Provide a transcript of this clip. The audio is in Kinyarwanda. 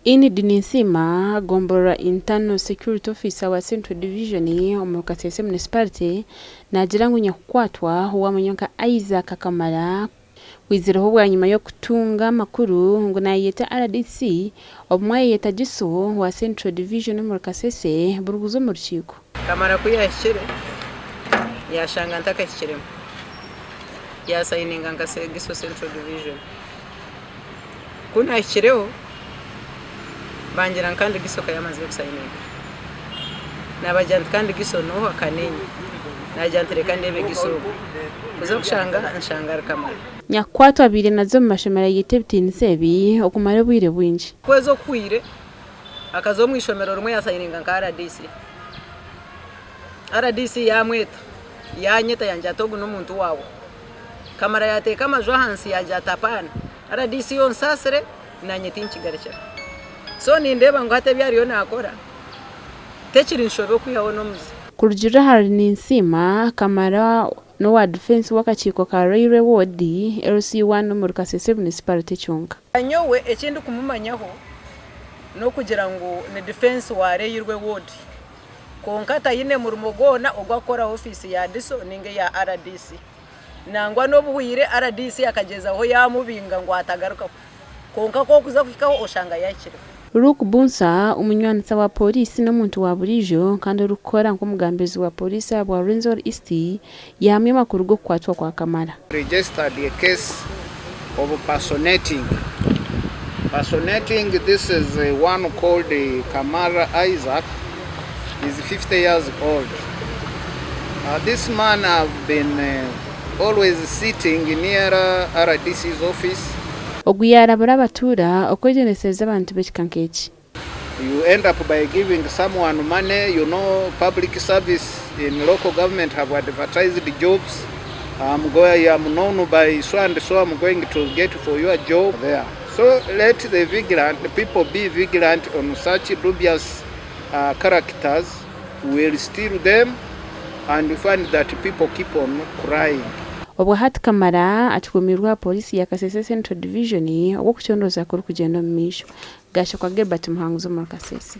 Ini Dinisima Gombora Internal Security Officer wa Central Division mu Kasese Municipality nagira ngo nyakwatwa huwa Munyonka Isaac Kamara wiziraho bwa nyuma yo kutunga makuru ngo nayeta RDC obumwe yeta giso wa Central Division mu Kasese buruguzo mu rukiko Kamara kuyashyire yashanga ntakakiremo yasayininga ngase giso Central Division kuna ikireho bangira kandi gisoka yamaze gusayininga nabajyant kandi giso no akanenye najyantere kandi ebe giso kuzo kushanga nshangara Kamara nyakwatwa abiri nazo mu mashomera yitebitini sebi okumara bwire bwinji kwezo kwire akazo mwishomero rumwe yasayininga nka RDC yamweta yanyeta yanjatogu n'umuntu wawo Kamara yateka amajwa hansi yajatapana RDC yonsasere nanyeta inkigarikira so nindeba ngo hate byariyo nakora tekiri nshobe kuyabona muzi kurujira hari ninsima Kamara no wa defense wakachiko ka Railway Ward LC1 mu Kasese Municipality cyonka anyowe ekindi kumumanyaho no kugira ngo ne defense wa Railway Ward konkata yine mu rumogona ogwakora office ya diso ninge ya RDC nangwa no buhire RDC akageza aho yamubinga ngo atagaruka konka ko kuza kwikaho oshanga yakire Luke Bunsa umunywanitsa wa polisi n'umuntu wa burijo kandi rukora nk'umugambezi wa polisi wa Rwenzori East yamwe makuru go kwatwa kwa Kamara registered a case of personating. This is one called Kamara Isaac. He's 50 years old. This man have been always sitting near RDC's office. Oguyara barabatura okojeneseza abantu bekikankechi. You end up by giving someone money, you know, public service in local government have advertised the jobs. I'm known by so and so I'm going to get for your job there. So let the people be vigilant on such dubious characters. We'll steal them and find that people keep on crying. Obwahat Kamara atukumirwa polisi ya Kasese Central Division wo kuchondoza kuri kugenda mu misho gasha kwa Gilbert Muhanguzo mu Kasese.